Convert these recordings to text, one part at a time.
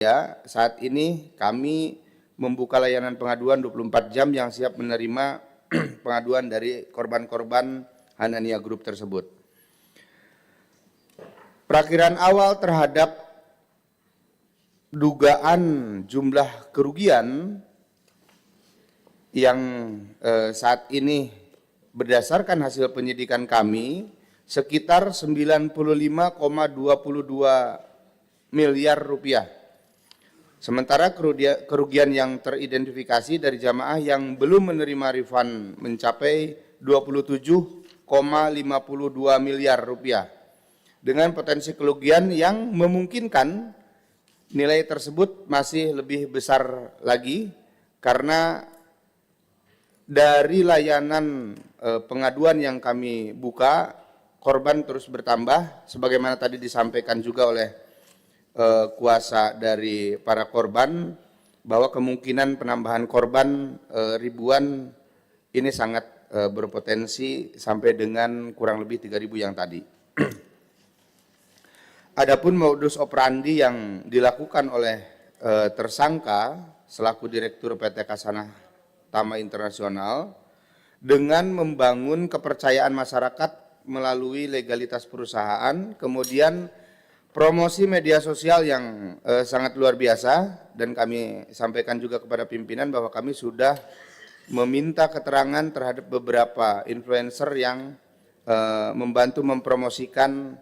Ya, saat ini kami membuka layanan pengaduan 24 jam yang siap menerima pengaduan dari korban-korban Hanania Group tersebut. Perakhiran awal terhadap dugaan jumlah kerugian yang saat ini berdasarkan hasil penyidikan kami sekitar 95,22 miliar rupiah. Sementara kerugian yang teridentifikasi dari jamaah yang belum menerima refund mencapai 27,52 miliar rupiah dengan potensi kerugian yang memungkinkan nilai tersebut masih lebih besar lagi karena dari layanan pengaduan yang kami buka, korban terus bertambah sebagaimana tadi disampaikan juga oleh kuasa dari para korban bahwa kemungkinan penambahan korban ribuan ini sangat berpotensi sampai dengan kurang lebih 3.000 yang tadi. Adapun modus operandi yang dilakukan oleh tersangka selaku Direktur PT Khasanah Tama Internasional dengan membangun kepercayaan masyarakat melalui legalitas perusahaan, kemudian promosi media sosial yang sangat luar biasa, dan kami sampaikan juga kepada pimpinan bahwa kami sudah meminta keterangan terhadap beberapa influencer yang membantu mempromosikan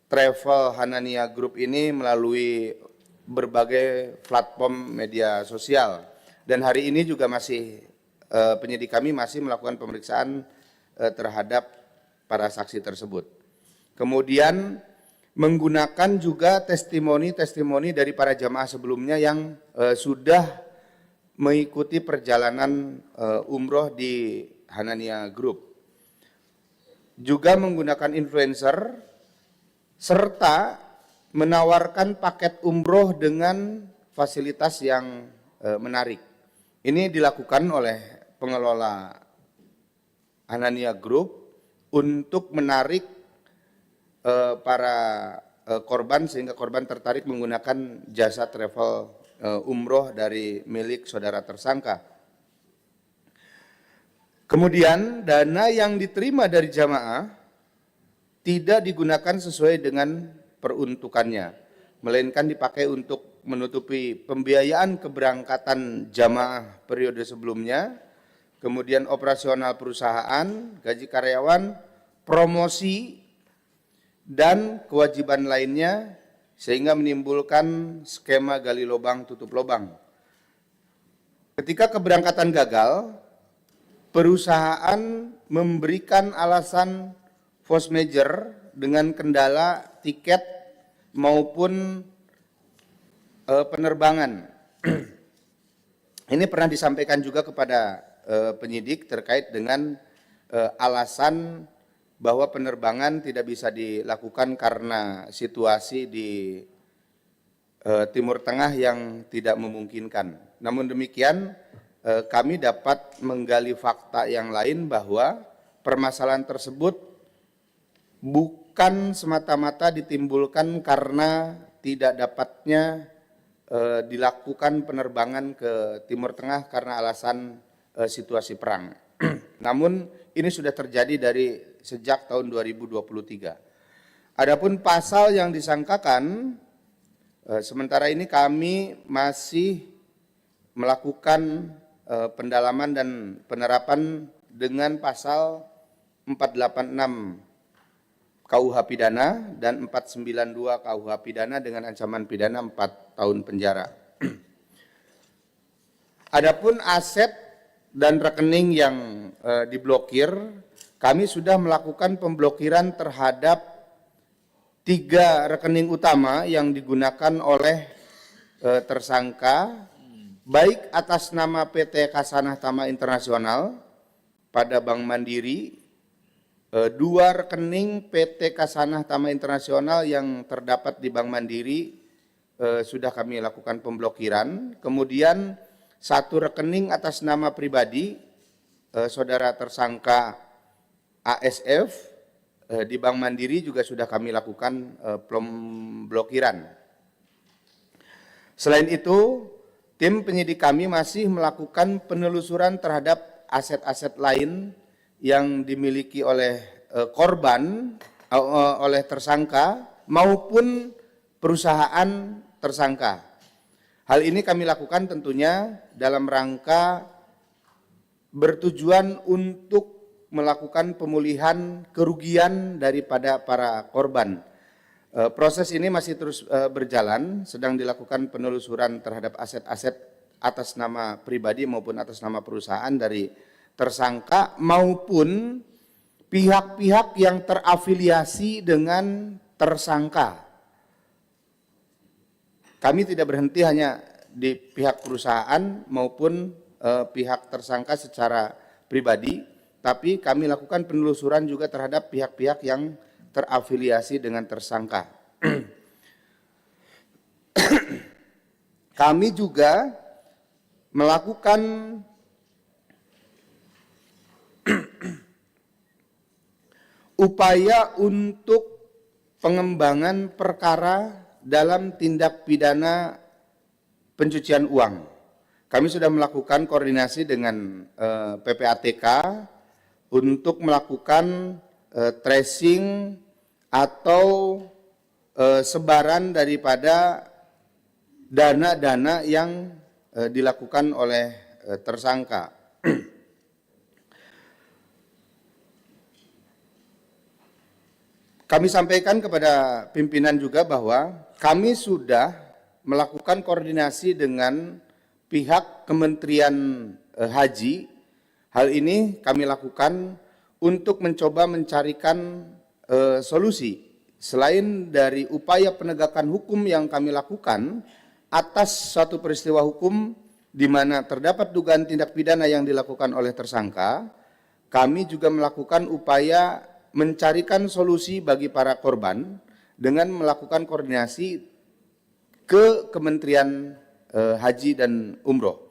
travel Hanania Group ini melalui berbagai platform media sosial. Dan hari ini juga masih penyidik kami masih melakukan pemeriksaan terhadap para saksi tersebut. Kemudian menggunakan juga testimoni dari para jamaah sebelumnya yang sudah mengikuti perjalanan umroh di Hanania Group. Juga menggunakan influencer serta menawarkan paket umroh dengan fasilitas yang menarik. Ini dilakukan oleh pengelola Hanania Group untuk menarik para korban sehingga korban tertarik menggunakan jasa travel umroh dari milik saudara tersangka. Kemudian dana yang diterima dari jamaah tidak digunakan sesuai dengan peruntukannya, melainkan dipakai untuk menutupi pembiayaan keberangkatan jamaah periode sebelumnya, kemudian operasional perusahaan, gaji karyawan, promosi, dan kewajiban lainnya sehingga menimbulkan skema gali lubang tutup lubang. Ketika keberangkatan gagal, perusahaan memberikan alasan force majeure dengan kendala tiket maupun penerbangan. Ini pernah disampaikan juga kepada penyidik terkait dengan alasan bahwa penerbangan tidak bisa dilakukan karena situasi di Timur Tengah yang tidak memungkinkan. Namun demikian, kami dapat menggali fakta yang lain bahwa permasalahan tersebut bukan semata-mata ditimbulkan karena tidak dapatnya dilakukan penerbangan ke Timur Tengah karena alasan situasi perang. Namun ini sudah terjadi dari sejak tahun 2023. Adapun pasal yang disangkakan, sementara ini kami masih melakukan pendalaman dan penerapan dengan pasal 486 KUH Pidana dan 492 KUH Pidana dengan ancaman pidana 4 tahun penjara. Adapun aset dan rekening yang diblokir, kami sudah melakukan pemblokiran terhadap 3 rekening utama yang digunakan oleh tersangka, baik atas nama PT Khasanah Tama Internasional pada Bank Mandiri, 2 rekening PT Khasanah Tama Internasional yang terdapat di Bank Mandiri sudah kami lakukan pemblokiran, kemudian 1 rekening atas nama pribadi saudara tersangka ASF di Bank Mandiri juga sudah kami lakukan pemblokiran. Selain itu, tim penyidik kami masih melakukan penelusuran terhadap aset-aset lain yang dimiliki oleh korban, oleh tersangka maupun perusahaan tersangka. Hal ini kami lakukan tentunya dalam rangka bertujuan untuk melakukan pemulihan kerugian daripada para korban. Proses ini masih terus berjalan, sedang dilakukan penelusuran terhadap aset-aset atas nama pribadi maupun atas nama perusahaan dari tersangka maupun pihak-pihak yang terafiliasi dengan tersangka. Kami tidak berhenti hanya di pihak perusahaan maupun pihak tersangka secara pribadi, tapi kami lakukan penelusuran juga terhadap pihak-pihak yang terafiliasi dengan tersangka. Kami juga melakukan upaya untuk pengembangan perkara dalam tindak pidana pencucian uang. Kami sudah melakukan koordinasi dengan PPATK untuk melakukan tracing atau sebaran daripada dana-dana yang dilakukan oleh tersangka. Kami sampaikan kepada pimpinan juga bahwa kami sudah melakukan koordinasi dengan pihak Kementerian Haji. Hal ini kami lakukan untuk mencoba mencarikan solusi. Selain dari upaya penegakan hukum yang kami lakukan atas suatu peristiwa hukum di mana terdapat dugaan tindak pidana yang dilakukan oleh tersangka, kami juga melakukan upaya mencarikan solusi bagi para korban dengan melakukan koordinasi ke Kementerian Haji dan Umroh.